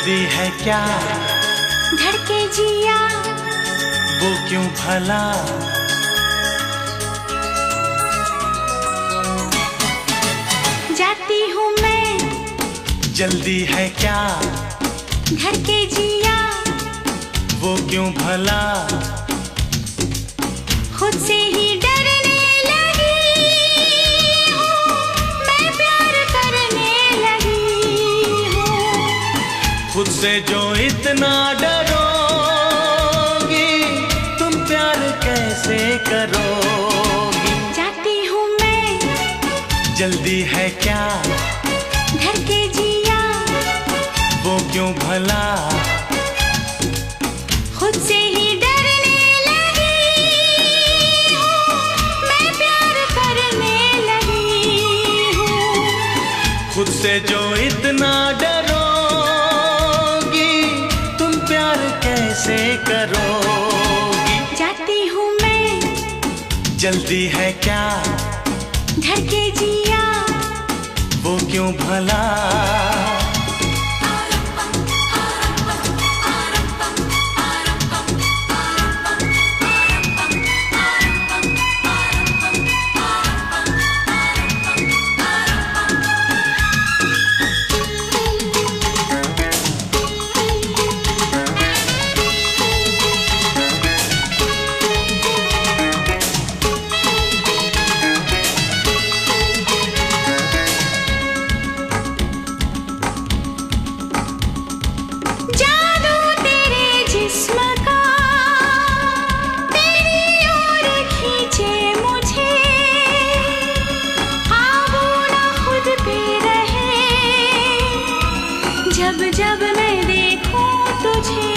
जल्दी है क्या धड़के जिया वो क्यों भला, जाती हूँ मैं जल्दी है क्या धड़के जिया वो क्यों भला, खुद से ही डरने लगी हूँ, मैं प्यार करने लगी हूँ। खुद से जो इतना डरोगी तुम प्यार कैसे करोगी। जाती हूँ मैं जल्दी है क्या धड़के जिया वो क्यों भला, खुद से ही डरने लगी हूँ, मैं प्यार करने लगी हूँ। खुद से जो इतना डरोगी तुम प्यार कैसे करोगी। जाती हूँ मैं जल्दी है क्या धड़के जिया वो क्यों भला, जब जब मैं देखूं तुझे,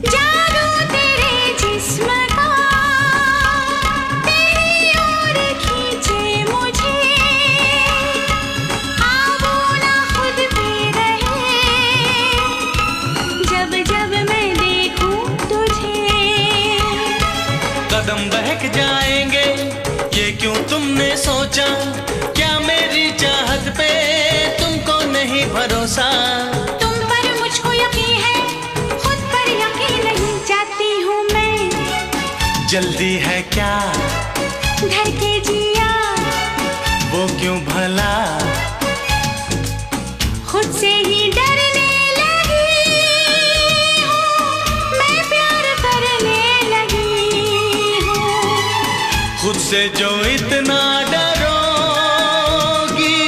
जादू तेरे जिस्म का तेरी ओर खींचे मुझे, आबू ना खुद पे रहे जब जब मैं देखूं तुझे। कदम बहक जाएंगे ये क्यों तुमने सोचा, क्या मेरी चाहत पे तुमको नहीं भरोसा। तुम पर मुझको यकीन है खुद पर यकीन नहीं। जाती हूँ मैं जल्दी है क्या धड़के जिया वो क्यों भला, खुद से ही डरने लगी हूँ, मैं प्यार करने लगी हूँ। खुद से जो इतना डरोगी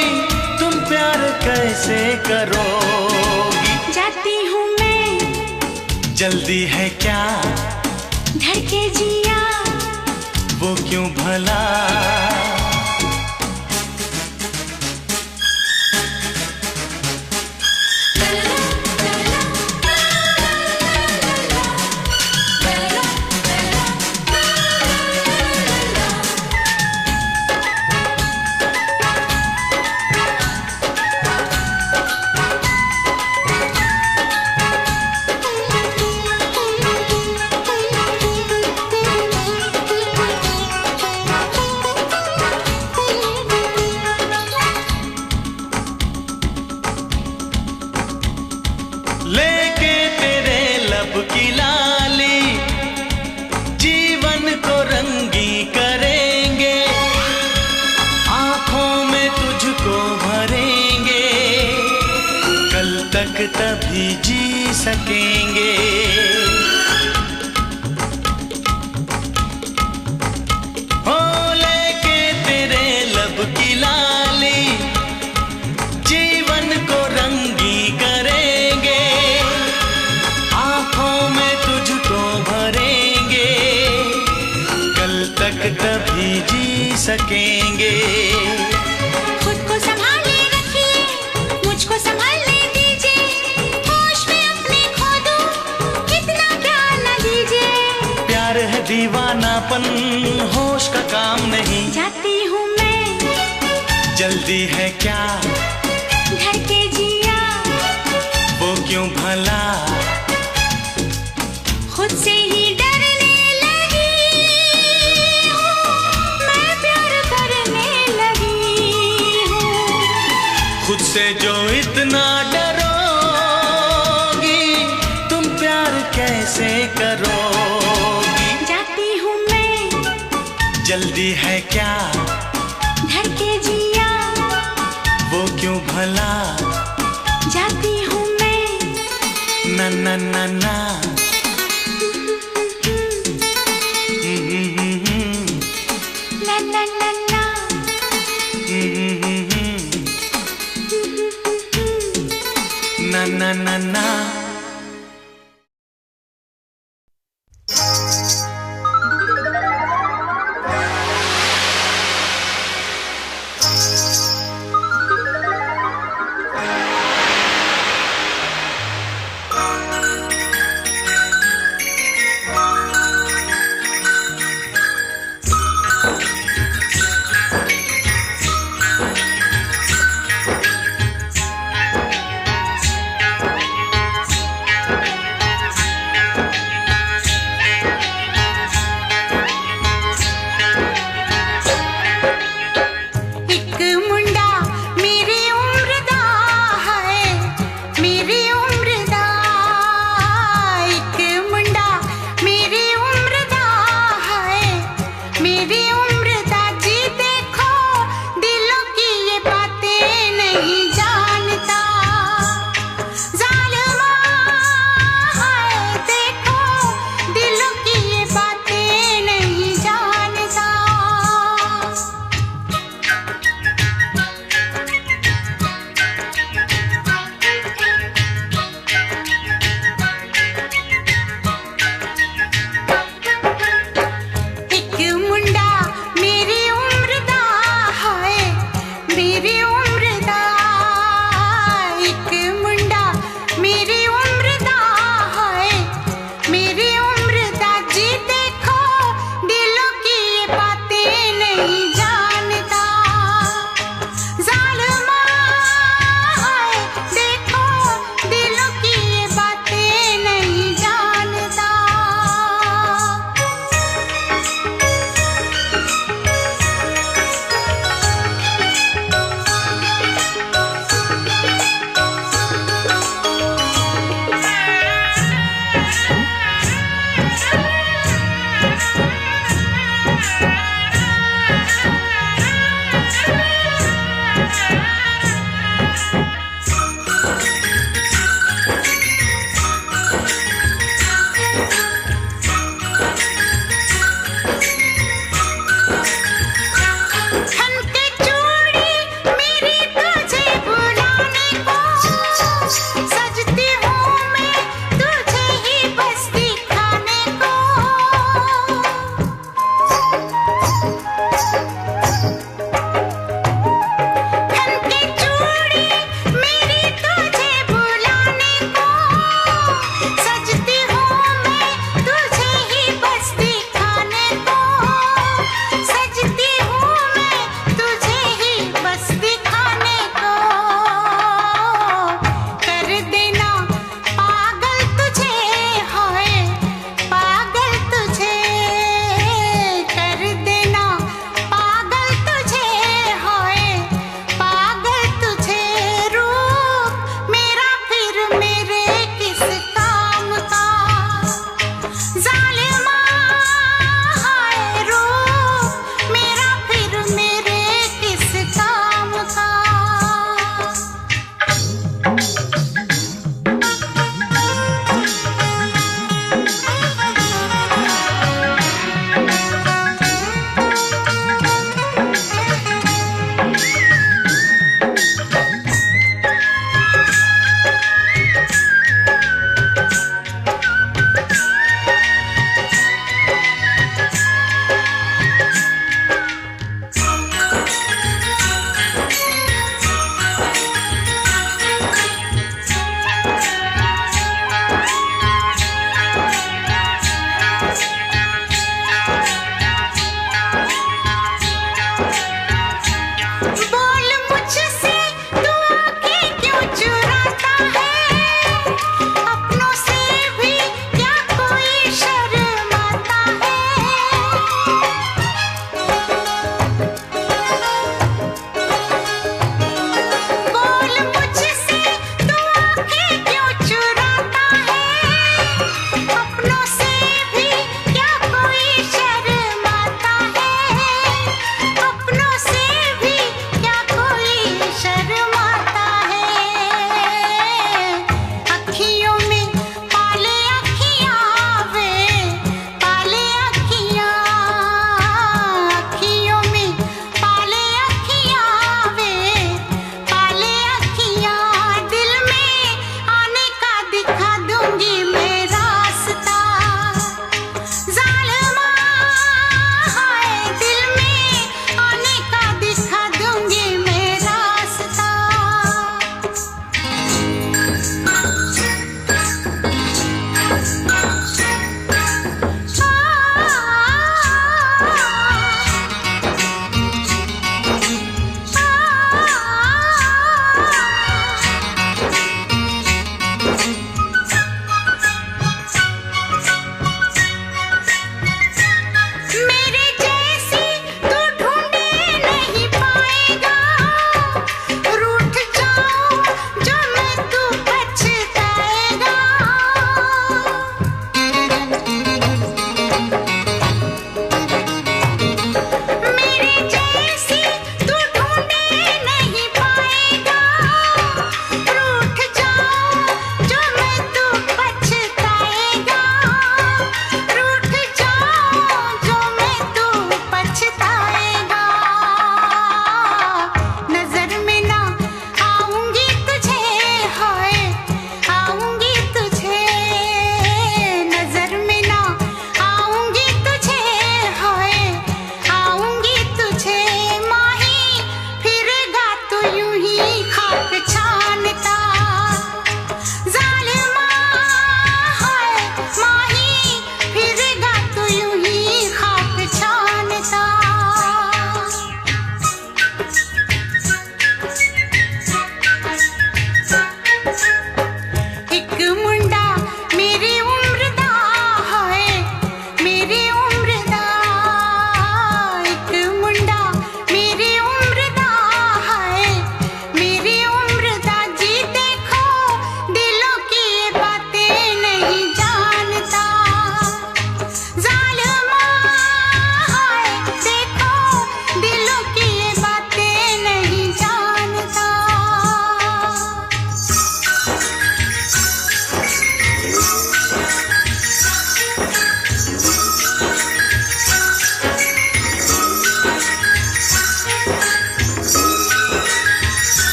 तुम प्यार कैसे करोगी। जाती हूँ मैं जल्दी है क्या धड़के जिया वो क्यों भला, लेके तेरे लब की लाली जीवन को रंगी करेंगे, आंखों में तुझको भरेंगे, कल तक तभी जी सकेंगे। हो लेके तेरे लब की लाली जीवन को रंगी करेंगे, आंखों में तुझको भरेंगे, कल तक तभी जी सकेंगे। खुद को संभाले रखिए मुझको संभालने दीजिए, होश में अपने खो दूं कितना प्यार न दीजिए। प्यार है दीवानापन होश का काम नहीं। जाती हूँ मैं जल्दी है क्या धड़के जिया वो क्यों भला, खुद से ही डरने लगी हूँ, मैं प्यार करने लगी मुझसे जो इतना डरोगी, तुम प्यार कैसे करोगी? जाती हूँ मैं, जल्दी है क्या? धड़के जिया, वो क्यों भला? जाती हूँ मैं, ना ना ना ना। ला ला ला ला, ना ना ना ना।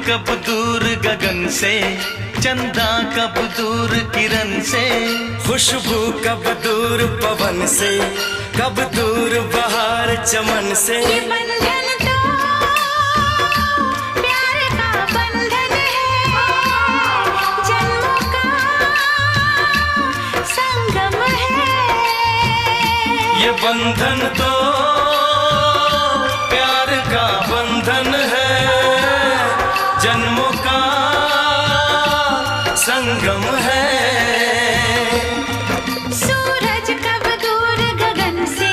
कब दूर गगन से, चंदा कब दूर किरण से, खुशबू कब दूर पवन से, कब दूर बहार चमन से। ये बंधन तो प्यार का बंधन है, जन्मों का संगम है। ये बंधन तो प्यार का बंधन है, जन्मों का संगम है। सूरज कब दूर गगन से,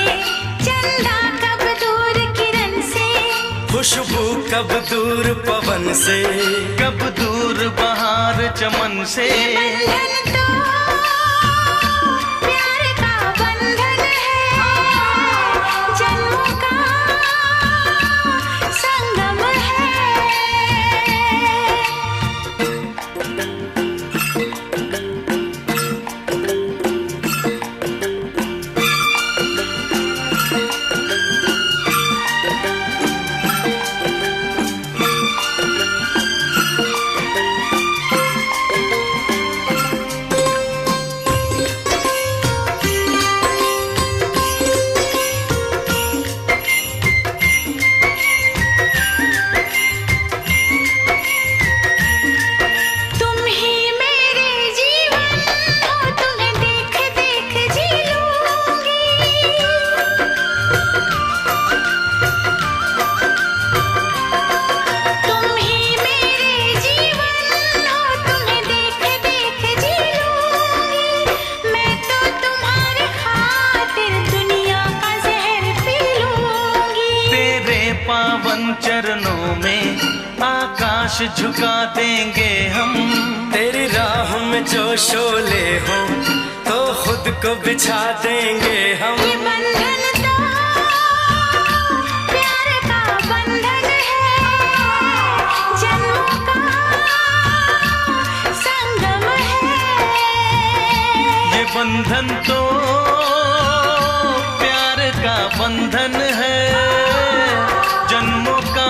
चंदा कब दूर किरण से, खुशबू कब दूर पवन से, कब दूर बहार चमन से। बंधन तो प्यार का बंधन है, जन्मों का संगम है। तुम ही मेरे जीवन हो, तुम्हें देख देख जी लूंगी। तुम ही मेरे जीवन हो, तुम्हें देख देख जी लूंगी। मैं तो तुम्हारे खातिर दुनिया का जहर पी लूंगी। तेरे पावन चरणों में आकाश झुका देंगे हम। तेरी राह में जो शोले हो तो खुद को बिछा देंगे हम। ये बंधन तो प्यार का बंधन है, जन्मों का संगम है। ये बंधन तो प्यार का बंधन है, जन्मों का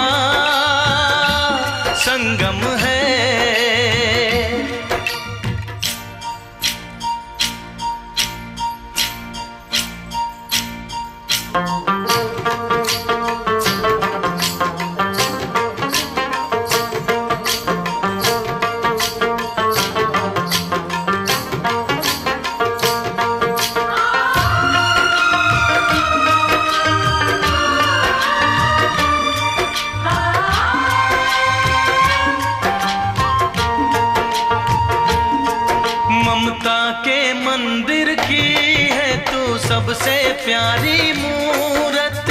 संगम है। ममता के मंदिर की है तू सबसे प्यारी मूरत।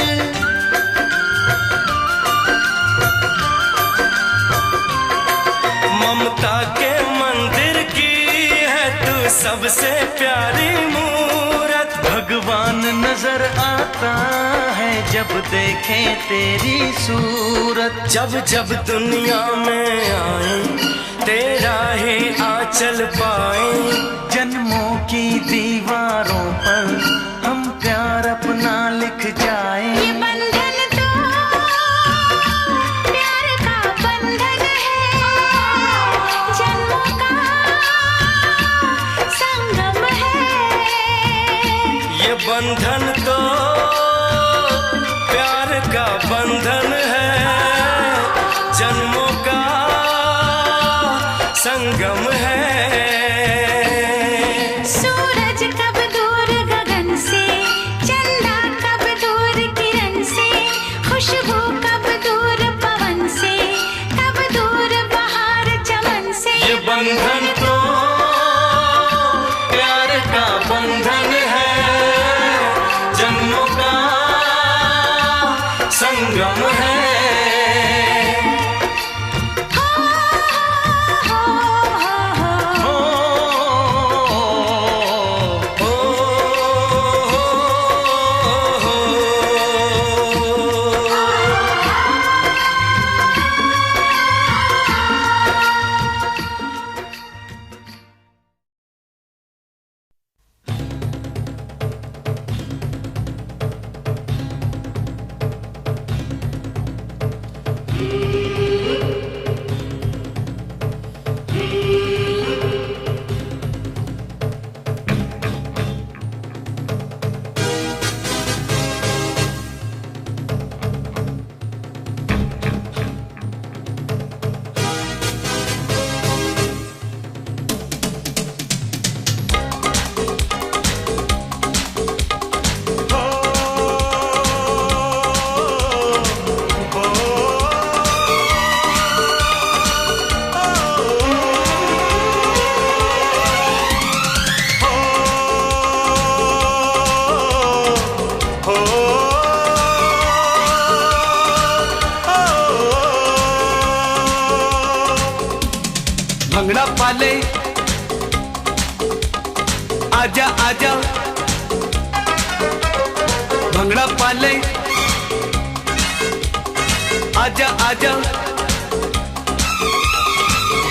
ममता के मंदिर की है तू सबसे प्यारी मूरत। भगवान नजर आता है जब देखे तेरी सूरत। जब जब दुनिया में आए तेरा ही आंचल पाए। जन्मों की दीवारों पर हम प्यार अपना लिख जाए। ये बंधन तो प्यार का बंधन है, जन्मों का संगम है। ये बंधन तो प्यार का बंधन है, जन्मों का संगम है। सूरज कब दूर गगन से, चंदा कब दूर किरण से, खुशबू कब दूर पवन से, कब दूर बहार चमन से। ये बंधन तो प्यार का बंधन है, जन्मों का संगम है। भंगड़ा पाले आजा आजा भंगड़ा पाले आजा आजा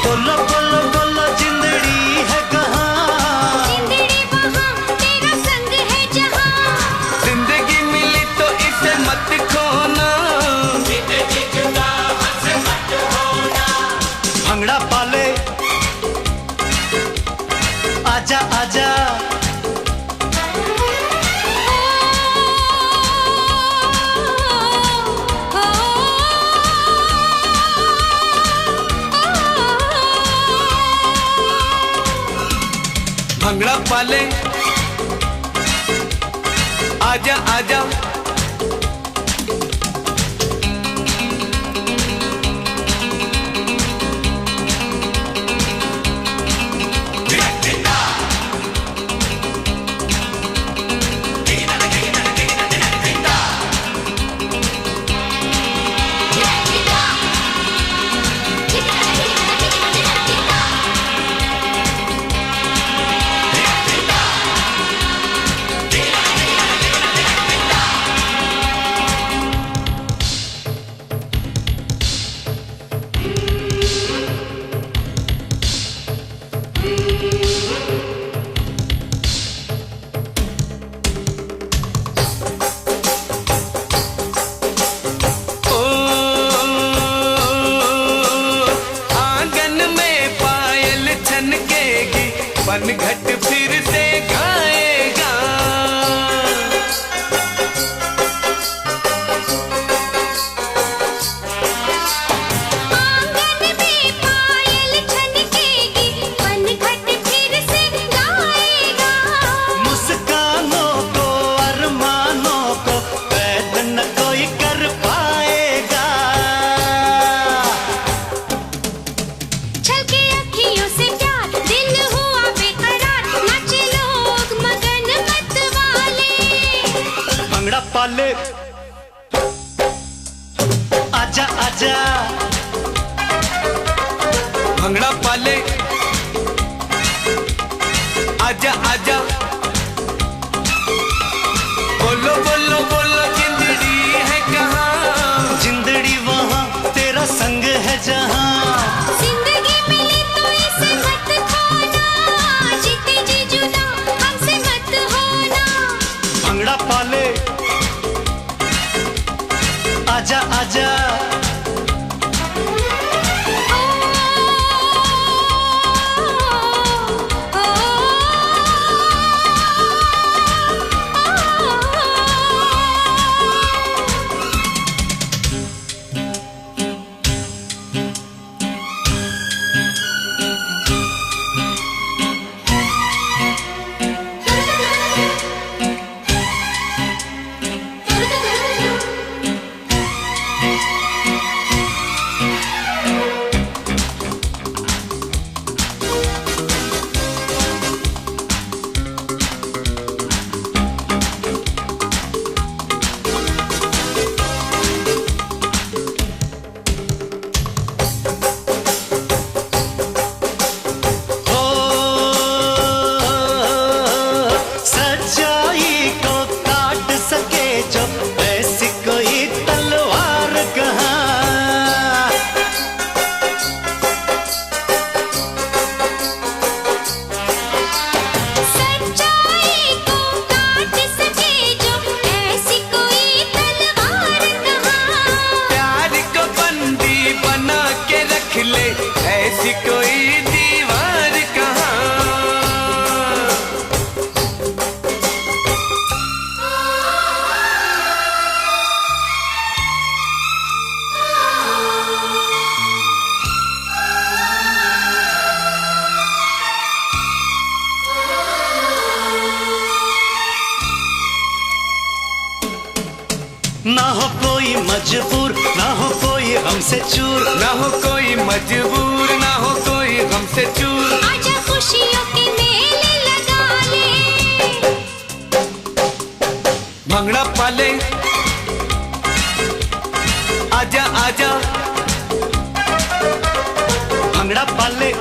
बोलो बोलो बोलो जिंदड़ी है कहाँ जिंदड़ी वहाँ तेरा संग है जहाँ जिंदगी मिली तो इसे मत खोना भंगड़ा पाले आजा आजा भंगड़ा पाले आजा आजा घट फिर से गाएगा आंगन में पायल छनकेगी पनघट फिर से गाएगा मुस्कानों को अरमानों को कैद न कोई कर पाएगा छलके अखियों से प्यार दिल हुआ बेकरार नाचे लोग मगन मत वाले भंगड़ा पाले आजा आजा भंगड़ा पाले आजा आजा बोलो बोलो बोलो जिंदड़ी है कहाँ जिंदड़ी वहाँ तेरा संग है जहाँ जिंदगी मिली तो इसे मत खोना जीते जी जुदा हमसे मत होना भंगड़ा पाले आजा आजा ऐसी कोई दीवार कहाँ ना हो कोई मजबूर, ना हो कोई गम से चूर, ना हो कोई मजबूर, ना हो कोई गम से चूर। आजा खुशियों के मेले लगा ले, भंगड़ा पाले आजा आजा, भंगड़ा पाले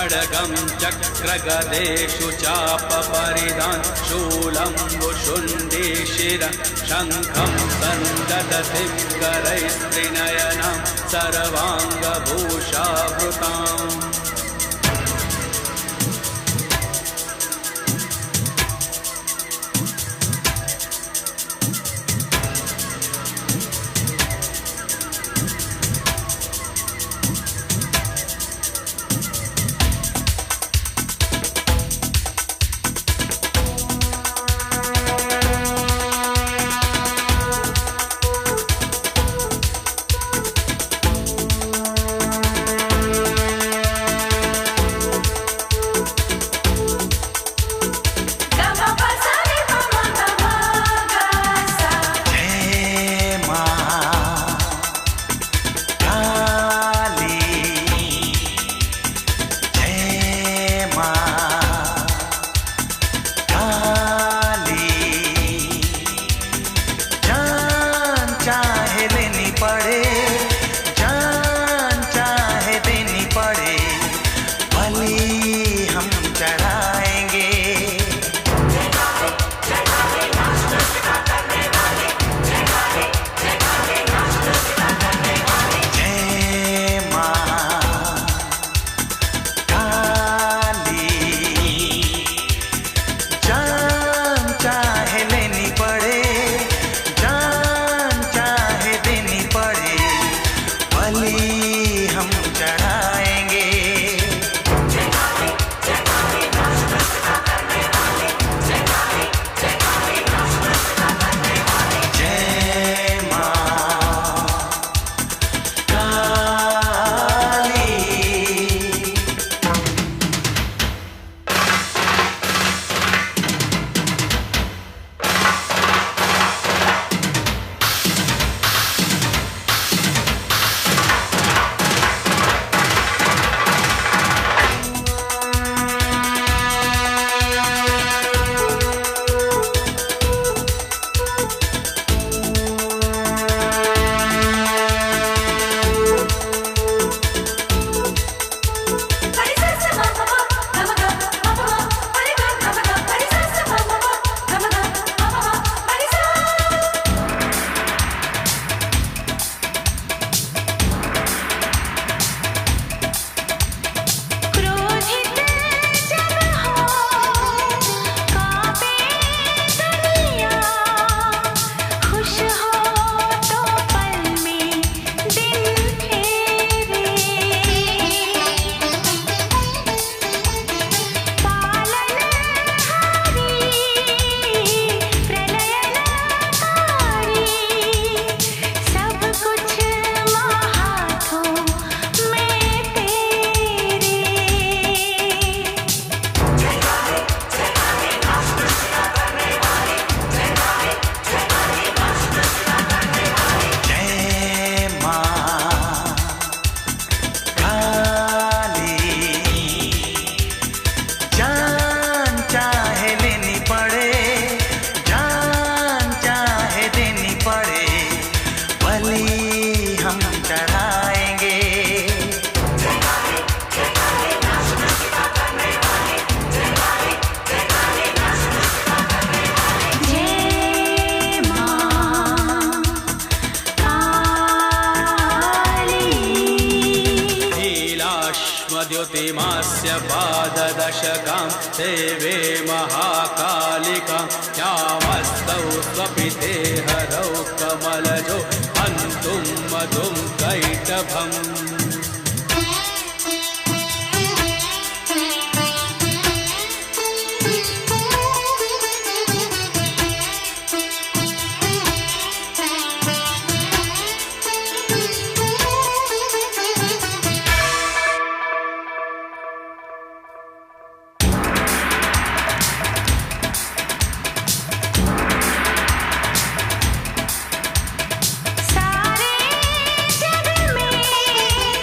खड्गं चक्रगदेषु चापपरिधान् शूलं वुशुण्डीशिरं शङ्खं सन्ददति करैस्त्रिनयनां सर्वाङ्गभूषावृताम् द्युतिमास्य पाददशकां सेवे महाकालिकां श्यामस्तौ स्वपिते हरौ कमलजो हन्तुं मधुं कैटभम् सारे जग में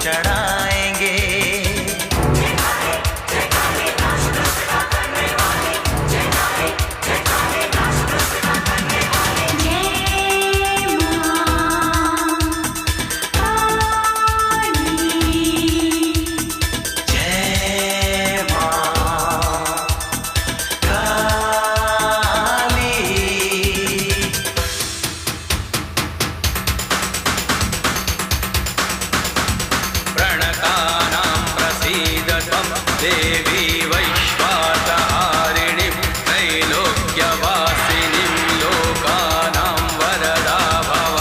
चढ़ाएंगे। देवी वैश्वानहारिणीं त्रैलोक्यवासिनीं लोकानां वरदा भव।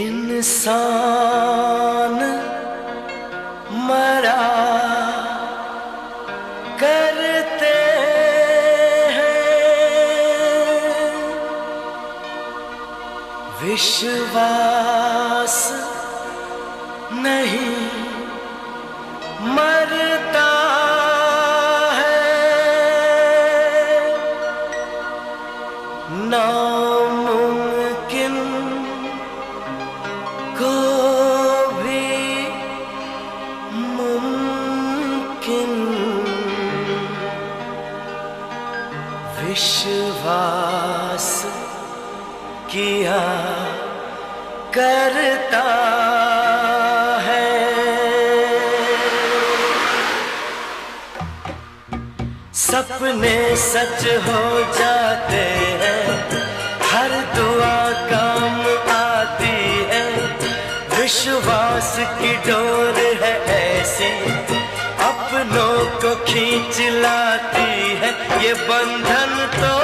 इंसान मरा करते हैं, विश्वास नहीं मरता है, नामुमकिन को भी मुमकिन विश्वास किया करता है। सपने सच हो जाते हैं, हर दुआ काम आती है, विश्वास की डोर है ऐसी अपनों को खींच लाती है, ये बंधन तो